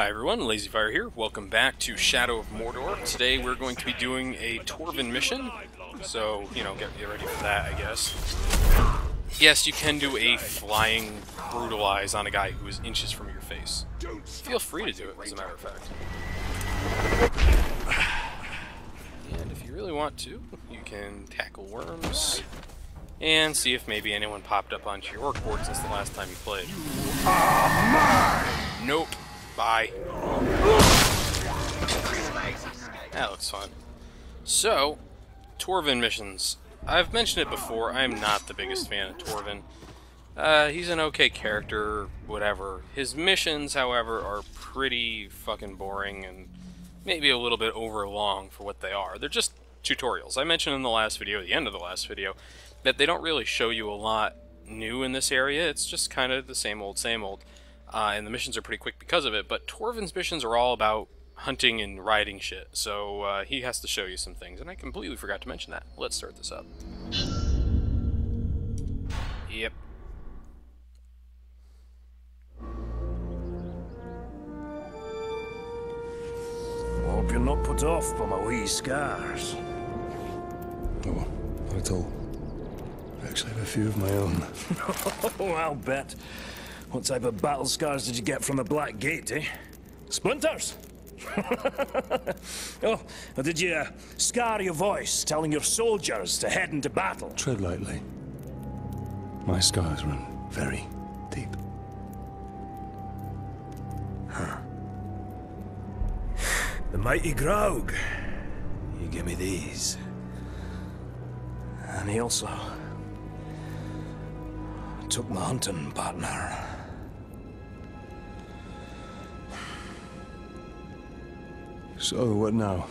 Hi everyone, LazyFire here. Welcome back to Shadow of Mordor. Today we're going to be doing a TORVIN mission, so, you know, get ready for that, I guess. Yes, you can do a flying brutalize on a guy who is inches from your face. Feel free to do it, as a matter of fact. And if you really want to, you can tackle worms, and see if maybe anyone popped up onto your orc board since the last time you played. Nope. Bye. That looks fun. So, TORVIN missions. I've mentioned it before, I am not the biggest fan of TORVIN. He's an okay character, whatever. His missions, however, are pretty fucking boring and maybe a little bit over long for what they are. They're just tutorials. I mentioned in the last video, the end of the last video, that they don't really show you a lot new in this area. It's just kind of the same old, same old. And the missions are pretty quick because of it, but Torvin's missions are all about hunting and riding shit, so he has to show you some things, and I completely forgot to mention that. Let's start this up. Yep. Hope you're not put off by my wee scars. No, not at all. I actually have a few of my own. Oh, I'll bet. What type of battle scars did you get from the Black Gate, eh? Splinters? Oh, or did you scar your voice telling your soldiers to head into battle? Tread lightly. My scars run very deep. Huh. The mighty Graug. You give me these. And he also took my hunting partner. So, what now?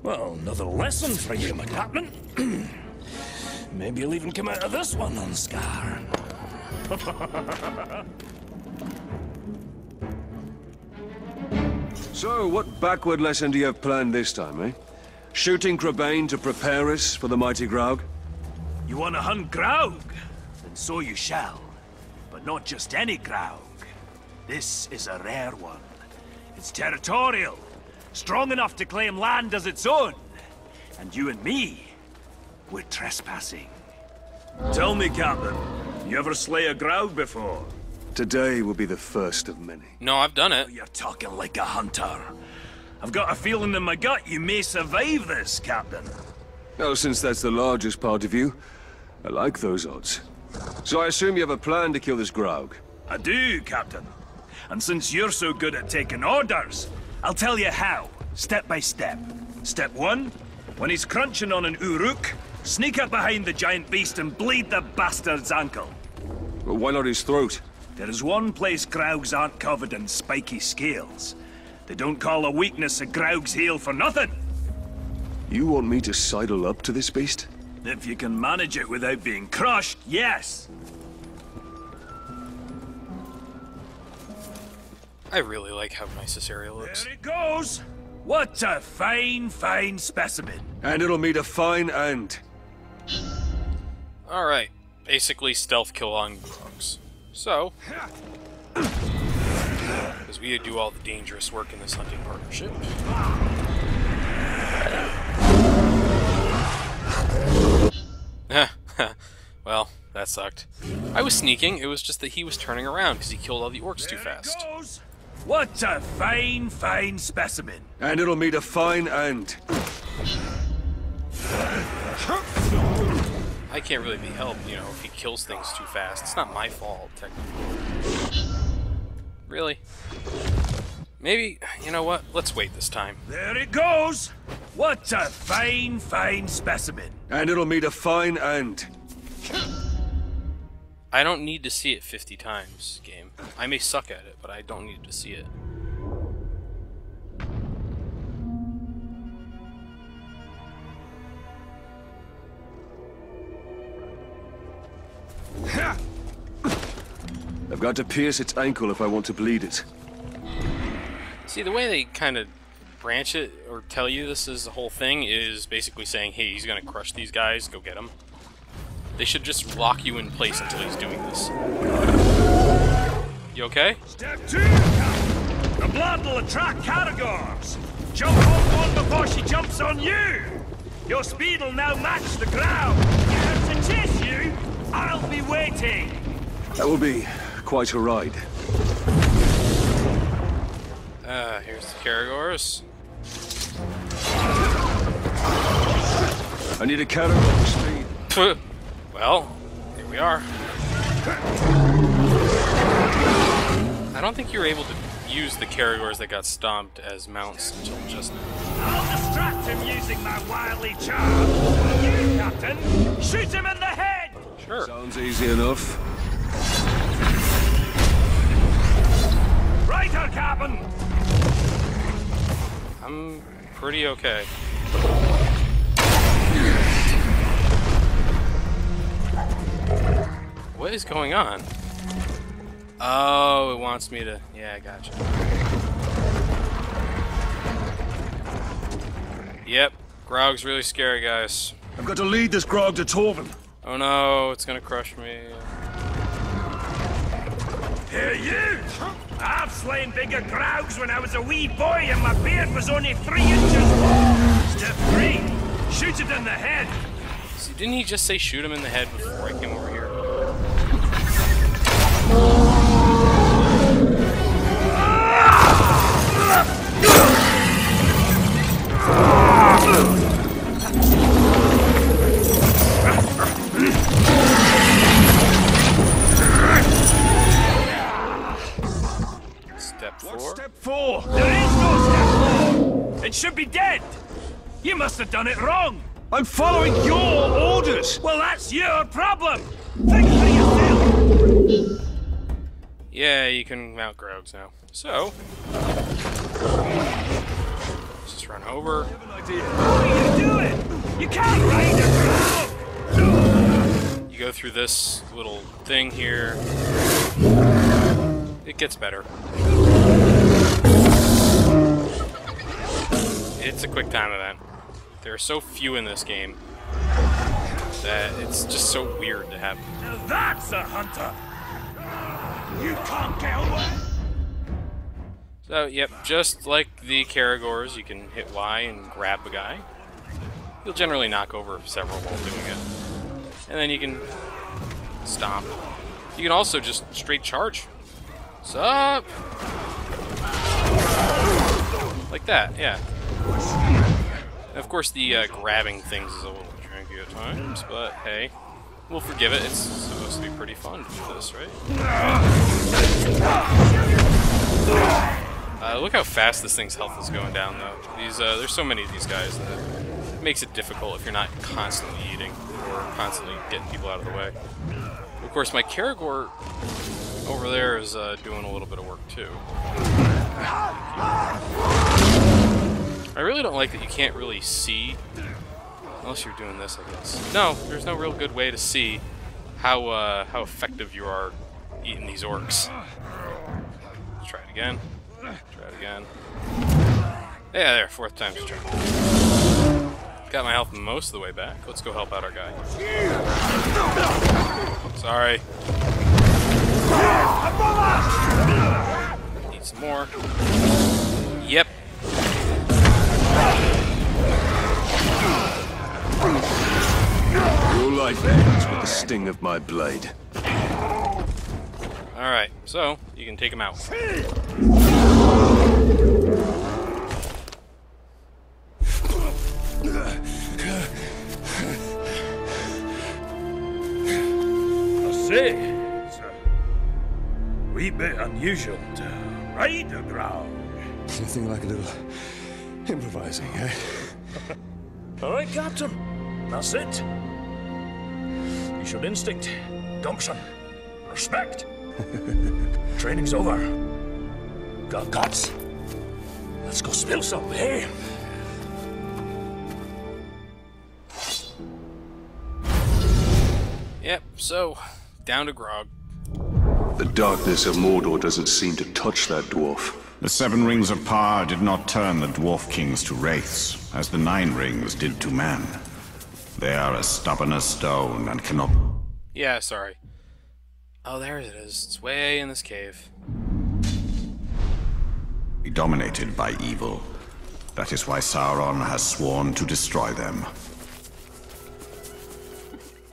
Well, another lesson for you, my captain. Maybe you'll even come out of this one unscarred. So, what backward lesson do you have planned this time, eh? Shooting Crebain to prepare us for the mighty Graug? You want to hunt Graug? Then so you shall. But not just any Graug. This is a rare one. It's territorial, strong enough to claim land as its own. And you and me, we're trespassing. Tell me, Captain, you ever slay a Graug before? Today will be the first of many. No, I've done it. You're talking like a hunter. I've got a feeling in my gut you may survive this, Captain. Well, since that's the largest part of you, I like those odds. So I assume you have a plan to kill this Graug? I do, Captain. And since you're so good at taking orders, I'll tell you how, step by step. Step 1, when he's crunching on an Uruk, sneak up behind the giant beast and bleed the bastard's ankle. Well, why not his throat? There is one place Graugs aren't covered in spiky scales. They don't call a weakness a Graug's heel for nothing. You want me to sidle up to this beast? If you can manage it without being crushed, yes. I really like how nice this area looks. There it goes! What a fine, fine specimen. And it'll meet a fine end. Alright, basically stealth kill on Graugs. So, because we do all the dangerous work in this hunting partnership. Well, that sucked. I was sneaking, it was just that he was turning around because he killed all the orcs too fast. There it goes. What a fine, fine specimen. And it'll meet a fine end. I can't really be helped, you know, if he kills things too fast. It's not my fault, technically. Really? Maybe, you know what? Let's wait this time. There it goes! What a fine, fine specimen. And it'll meet a fine end. I don't need to see it 50 times, game. I may suck at it, but I don't need to see it. I've got to pierce its ankle if I want to bleed it. See, the way they kind of branch it, or tell you this is the whole thing, is basically saying, hey, he's gonna crush these guys, go get him. They should just lock you in place until he's doing this. You okay? Step 2! The blood will attract Caragors. Jump on one before she jumps on you. Your speed will now match the ground. You have to chase you. I'll be waiting. That will be quite a ride. Here's the Caragors. I need a Caragor speed. Well, here we are. I don't think you were able to use the Caragors that got stomped as mounts until just now. I'll distract him using my wily charm. You, Captain, shoot him in the head! Sure. Sounds easy enough. Right, her cabin! I'm pretty okay. What is going on? Oh, it wants me to... Yeah, I gotcha. Yep, Grog's really scary, guys. I've got to lead this grog to Torvin. Oh no, it's gonna crush me. Hey, you! I've slain bigger Graugs when I was a wee boy and my beard was only 3 inches long. Step 3, shoot it in the head. See, didn't he just say shoot him in the head before I came over here? Step 4. What's step 4? There is no step 4. It should be dead. You must have done it wrong. I'm following your orders. Well, that's your problem. Think for yourself. Yeah, you can mount Grogs now. So, let's just run over. What are you doing? You can't ride a Graug. You go through this little thing here. It gets better. It's a quick time event. There are so few in this game that it's just so weird to have. Now that's a hunter. You can't get away. So, yep, just like the Caragors, you can hit Y and grab a guy. You'll generally knock over several while doing it. And then you can stomp. You can also just straight charge. What's up? Like that, yeah. And of course, the grabbing things is a little janky at times, but hey, we'll forgive it. It's supposed to be pretty fun to do this, right? Look how fast this thing's health is going down, though. These, there's so many of these guys that it makes it difficult if you're not constantly eating or constantly getting people out of the way. Of course, my Caragor over there is doing a little bit of work, too. I really don't like that you can't really see, unless you're doing this, I guess. No, there's no real good way to see how effective you are eating these orcs. Let's try it again. Try it again. Yeah, there, 4th time's a charm. Got my health most of the way back. Let's go help out our guy. Sorry. Need some more. Yep. Your life ends with the sting of my blade. Alright, so you can take him out. I say, it's a wee bit unusual to ride a Graug. Anything like a little improvising, eh? All right, Captain. That's it. You showed instinct, gumption, respect. Training's over. Got guts. Let's go spill some, eh? Yep, so, down to Grog. The darkness of Mordor doesn't seem to touch that dwarf. The 7 rings of power did not turn the dwarf kings to wraiths, as the 9 rings did to man. They are as stubborn as stone and cannot... Yeah, sorry. Oh, there it is. It's way in this cave. be dominated by evil. That is why Sauron has sworn to destroy them.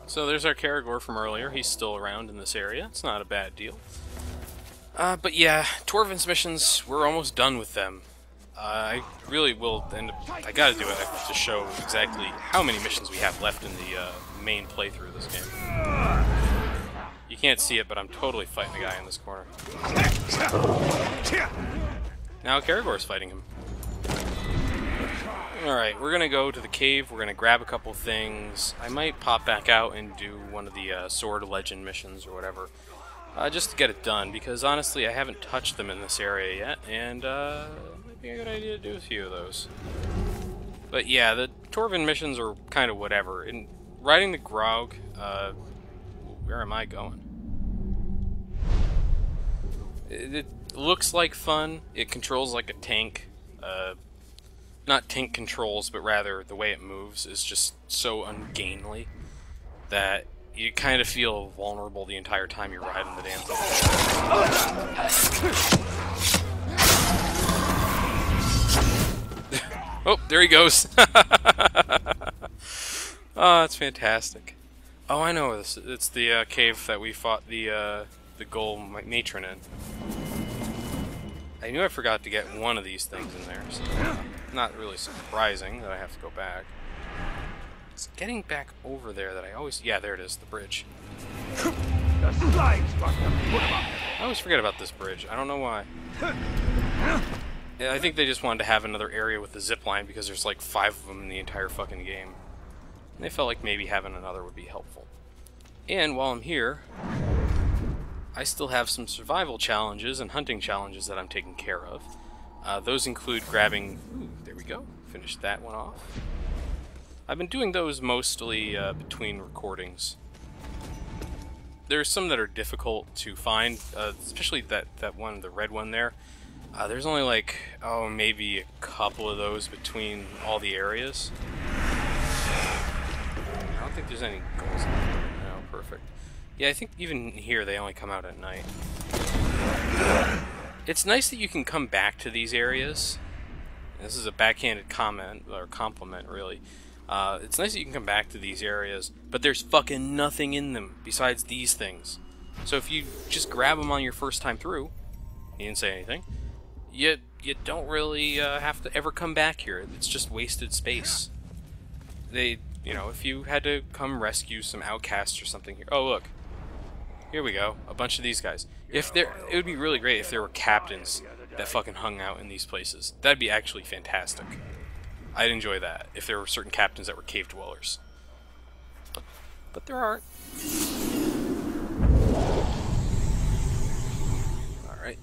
So there's our Caragor from earlier. He's still around in this area. It's not a bad deal. But yeah, Torvin's missions, we're almost done with them. I really will end up... I gotta do it to show exactly how many missions we have left in the main playthrough of this game. You can't see it, but I'm totally fighting the guy in this corner. Now Caragor's fighting him. Alright, we're gonna go to the cave, we're gonna grab a couple things. I might pop back out and do one of the Sword Legend missions or whatever. Just to get it done, because honestly I haven't touched them in this area yet, and it might be a good idea to do a few of those. But yeah, the Torvin missions are kind of whatever. In riding the Graug, where am I going? It looks like fun, it controls like a tank. Not tank controls, but rather the way it moves is just so ungainly that you kind of feel vulnerable the entire time you're riding the damn thing. Oh, there he goes. Oh, that's fantastic. Oh, I know this. It's the cave that we fought the Ghoul Matron in. I knew I forgot to get one of these things in there, so not really surprising that I have to go back. It's getting back over there that I always... Yeah, there it is, the bridge. I always forget about this bridge. I don't know why. I think they just wanted to have another area with the zipline because there's like 5 of them in the entire fucking game. And they felt like maybe having another would be helpful. And while I'm here, I still have some survival challenges and hunting challenges that I'm taking care of. Those include grabbing... Ooh, there we go. Finished that one off. I've been doing those mostly between recordings. There's some that are difficult to find, especially that one, the red one there. There's only like, oh, maybe a couple of those between all the areas. I don't think there's any goals in there. No, perfect. Yeah, I think even here they only come out at night. It's nice that you can come back to these areas. This is a backhanded comment, or compliment, really. It's nice that you can come back to these areas, but there's fucking nothing in them besides these things. So if you just grab them on your first time through, you didn't say anything, you don't really have to ever come back here. It's just wasted space. You know, if you had to come rescue some outcasts or something here. Oh, look. Here we go. A bunch of these guys. It would be really great if there were captains that fucking hung out in these places. That'd be actually fantastic. I'd enjoy that if there were certain captains that were cave dwellers. But there aren't. Alright.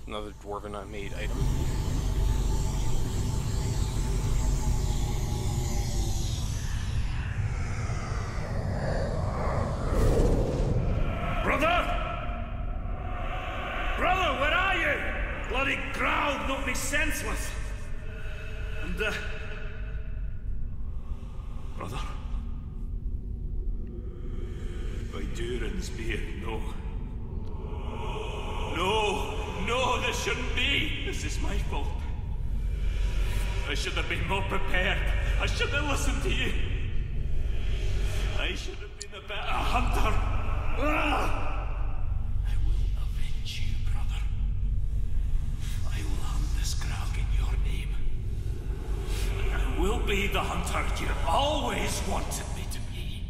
Another dwarven made item. Brother! Brother, where are you? Bloody crowd knocked me senseless. And, brother? By Durin's beard, no. No, this shouldn't be. This is my fault. I should have been more prepared. I should have listened to you. I should have been a better hunter. I will avenge you, brother. I will hunt this Graug in your name. And I will be the hunter you always wanted me to be.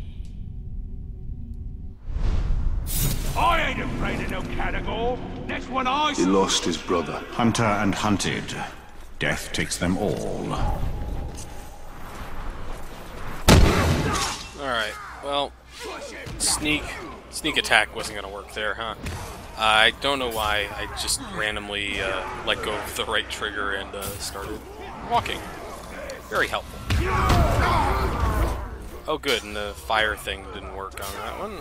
I ain't afraid of no Caragor. Next one I He lost his brother. Hunter and hunted. Death takes them all. Alright, well, sneak attack wasn't going to work there, huh? I don't know why I just randomly let go of the right trigger and started walking. Very helpful. Oh good, and the fire thing didn't work on that one.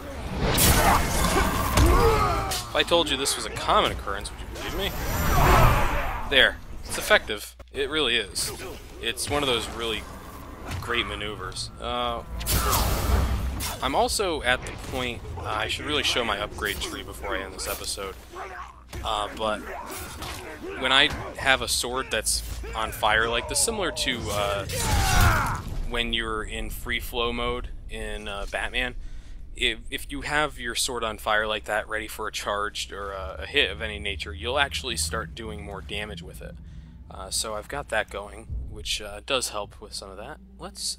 If I told you this was a common occurrence, would you believe me? There. It's effective. It really is. It's one of those really great maneuvers. I'm also at the point, I should really show my upgrade tree before I end this episode. But when I have a sword that's on fire like this, similar to when you're in free flow mode in Batman, if you have your sword on fire like that, ready for a charge or a hit of any nature, you'll actually start doing more damage with it. So I've got that going, which does help with some of that. Let's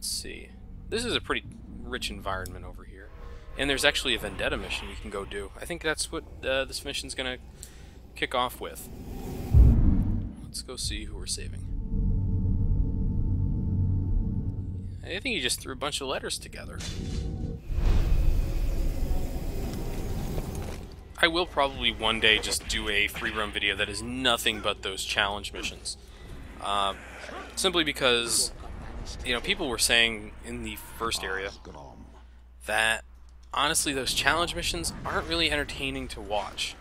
see. This is a pretty rich environment over here. And there's actually a vendetta mission you can go do. I think that's what this mission's gonna kick off with. Let's go see who we're saving. I think he just threw a bunch of letters together. I will probably one day just do a free roam video that is nothing but those challenge missions. Simply because, you know, people were saying in the first area that honestly those challenge missions aren't really entertaining to watch.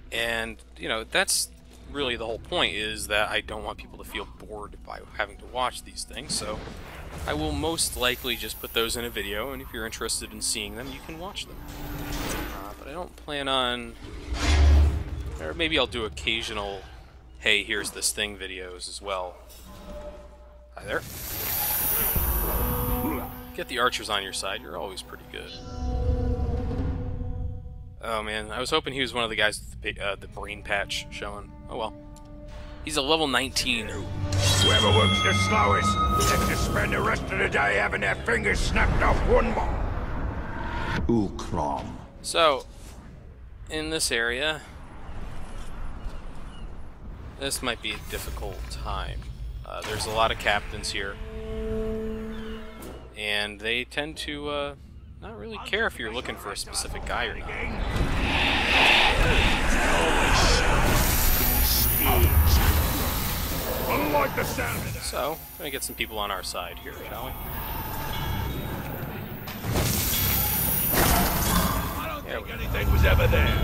And, you know, that's really the whole point, is that I don't want people to feel bored by having to watch these things, so I will most likely just put those in a video, and if you're interested in seeing them, you can watch them. But I don't plan on... Or maybe I'll do occasional, hey, here's this thing videos as well. Hi there. Get the archers on your side, you're always pretty good. Oh man, I was hoping he was one of the guys with the brain patch showing. Oh well. He's a level 19. Whoever works the slowest gets to spend the rest of the day having their fingers snapped off one more. Ukrom. So, in this area, this might be a difficult time. There's a lot of captains here, and they tend to not really care if you're looking for a specific guy or not. Unlike the sound of that. So, we're gonna get some people on our side here, shall we? I don't think anything was ever there.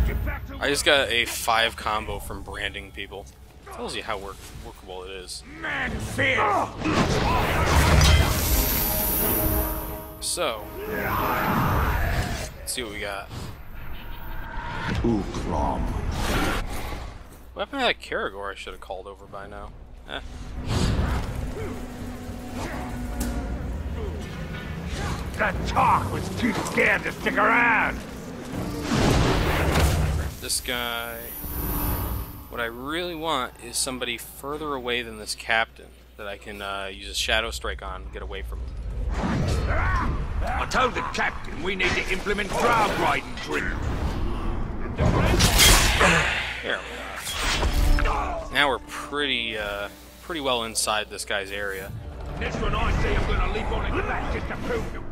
Get back to I just got a 5 combo from branding people. Tells you how workable it is. man fear. So, let's see what we got. Ukrom. What happened to that Karagor I should have called over by now? That talk was too scared to stick around. This guy... What I really want is somebody further away than this captain that I can use a Shadow Strike on and get away from him. I told the captain we need to implement crowd riding drill. There we are. Now we're pretty well inside this guy's area. Next one I see, I'm gonna leap on his back just to prove to.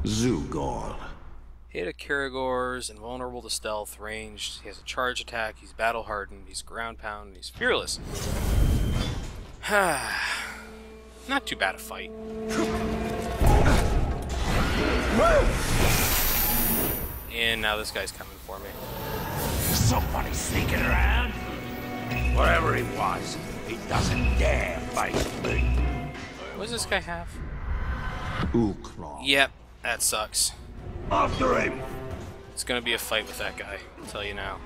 Zugor. Hit a Karagor's invulnerable to stealth, ranged. He has a charge attack. He's battle hardened. He's ground pound. He's fearless. Not too bad a fight. And now this guy's coming for me. Somebody sneaking around? Whatever he was, he doesn't dare face me. What does this guy have? Ukrom. Yep, that sucks. After him! It's gonna be a fight with that guy, I'll tell you now.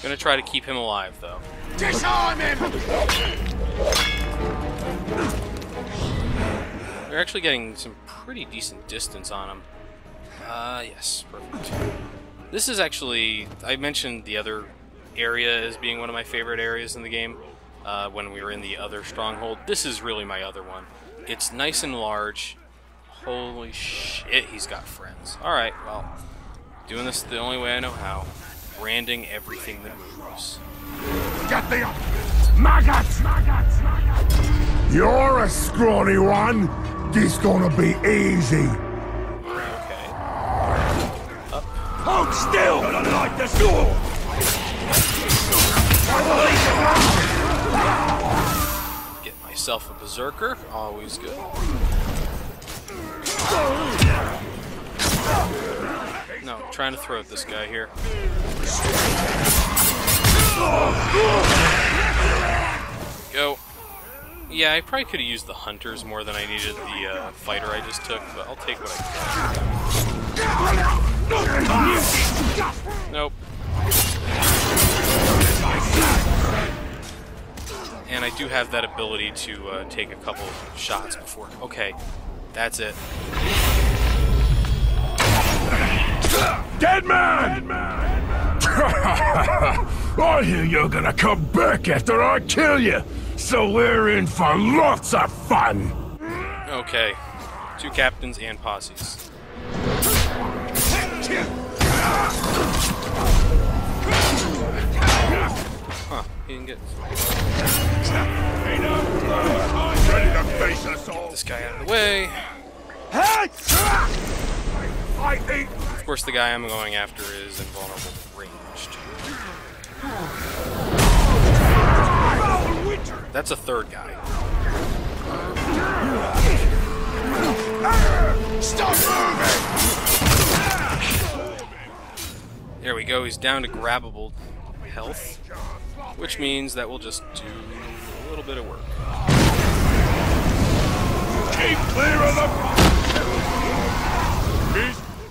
Gonna try to keep him alive, though. Disarm him! We're actually getting some pretty decent distance on him. Yes, perfect. This is actually... I mentioned the other area as being one of my favorite areas in the game when we were in the other stronghold. This is really my other one. It's nice and large. Holy shit, he's got friends. Alright, well, doing this the only way I know how. Branding everything that moves. Get the... Maggots! Maggots! Maggots! You're a scrawny one! This gonna be easy! Okay. Up. Hold still! Gonna light the door! Get myself a berserker, always good. No, I'm trying to throw at this guy here. Go. Yeah, I probably could have used the hunters more than I needed the fighter I just took, but I'll take what I can. Nope. And I do have that ability to take a couple shots before. Okay, that's it. Dead man! I hear you're gonna come back after I kill you, so we're in for lots of fun. Okay, 2 captains and posses. Huh, he didn't get this guy out of the way. Of course, the guy I'm going after is invulnerable ranged. That's a 3rd guy. Stop moving! There we go, he's down to grabbable health, which means that we'll just do a little bit of work. Keep clear of the...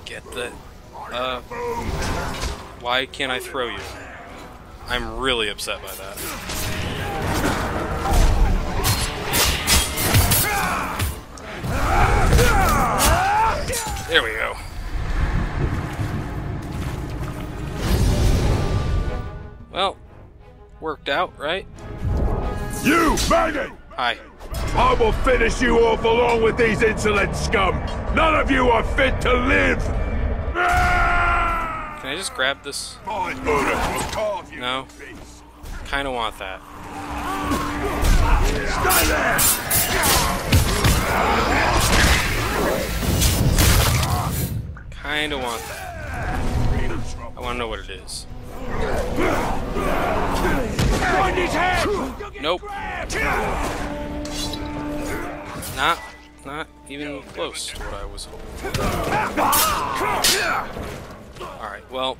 Get the... why can't I throw you? I'm really upset by that. There we go. Well, worked out, right? You, maggot! Hi. I will finish you off along with these insolent scum! None of you are fit to live! Can I just grab this? No? Kinda want that. Stay there! Kinda want that. I wanna know what it is. Nope. Not even close to what I was hoping. Alright, well,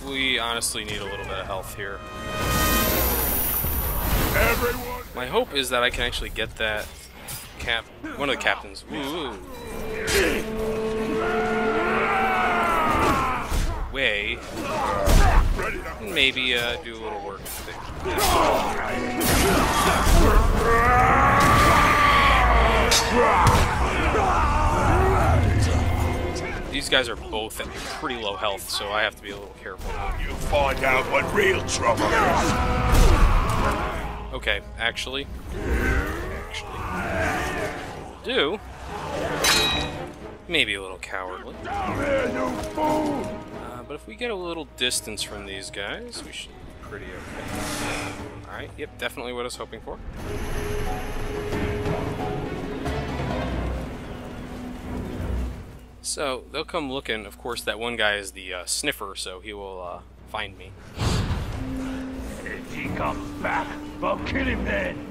we honestly need a little bit of health here. My hope is that I can actually get that one of the captains. Ooh. Way. And maybe do a little work. These guys are both at pretty low health, so I have to be a little careful. You'll find out what real trouble is. Okay, actually, do maybe a little cowardly. But if we get a little distance from these guys, we should be pretty okay. Alright, yep, definitely what I was hoping for. So, they'll come looking. Of course, that one guy is the sniffer, so he will find me. If he comes back, I'll kill him then.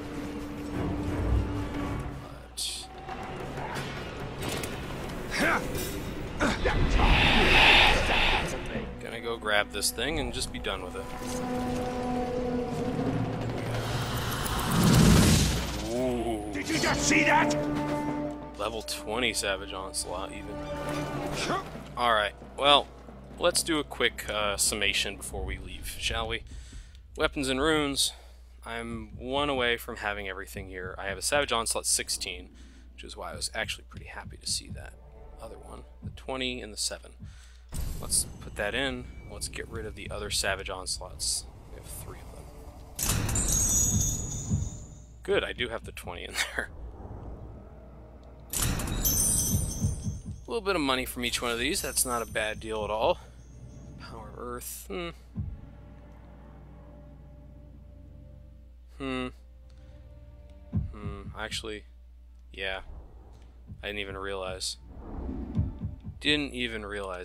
Gonna go grab this thing and just be done with it. Ooh. Did you just see that? Level 20 Savage Onslaught, even. Alright, well, let's do a quick summation before we leave, shall we? Weapons and runes. I'm 1 away from having everything here. I have a Savage Onslaught 16, which is why I was actually pretty happy to see that other one. The 20 and the 7. Let's put that in. Let's get rid of the other Savage Onslaughts. We have 3 of them. Good, I do have the 20 in there. A little bit of money from each one of these. That's not a bad deal at all. Power of Earth. Actually, yeah. I didn't even realize.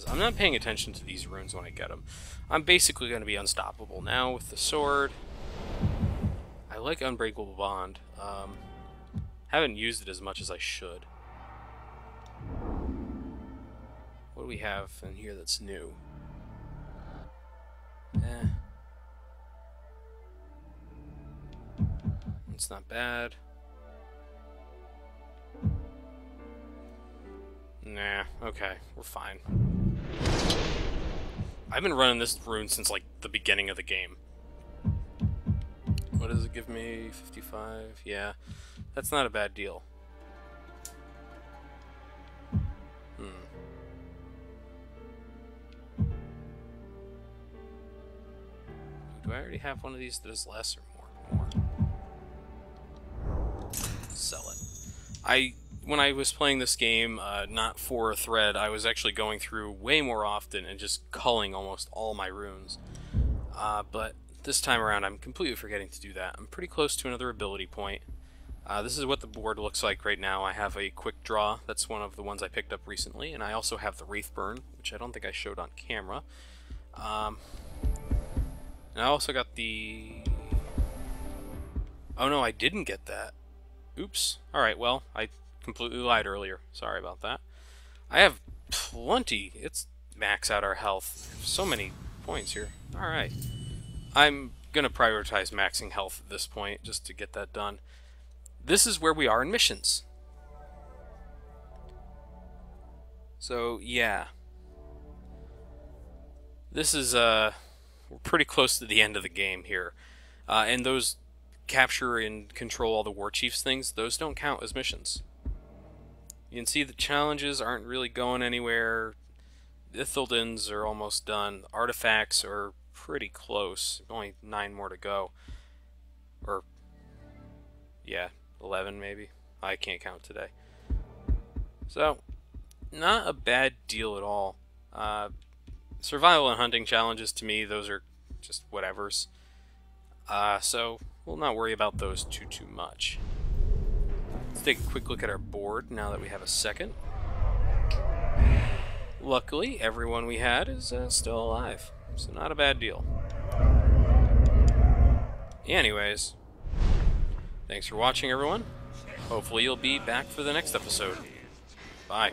I'm not paying attention to these runes when I get them. I'm basically going to be unstoppable now with the sword. I like Unbreakable Bond. Haven't used it as much as I should. What do we have in here that's new? It's not bad. Nah, okay, we're fine. I've been running this rune since, like, the beginning of the game. What does it give me? 55? Yeah. That's not a bad deal. Do I already have one of these that is less or more? More. Sell it. When I was playing this game, not for a thread, I was actually going through way more often and just culling almost all my runes. But this time around, I'm completely forgetting to do that. I'm pretty close to another ability point. This is what the board looks like right now. I have a quick draw. That's one of the ones I picked up recently. And I also have the Wraith Burn, which I don't think I showed on camera. And I also got the... Oh no, I didn't get that. Oops. Alright, well, I completely lied earlier. Sorry about that. I have plenty. It's max out our health. So many points here. Alright. I'm going to prioritize maxing health at this point, just to get that done. This is where we are in missions. So, yeah. This is, we're pretty close to the end of the game here. And those capture and control all the war chiefs things, those don't count as missions. You can see the challenges aren't really going anywhere. The Ithildens are almost done. Artifacts are pretty close. Only 9 more to go. Or, yeah, 11 maybe. I can't count today. So, not a bad deal at all. Survival and hunting challenges, to me, those are just whatevers. So, we'll not worry about those too much. Let's take a quick look at our board now that we have a second. Luckily, everyone we had is still alive, so not a bad deal. Anyways, thanks for watching, everyone. Hopefully you'll be back for the next episode. Bye.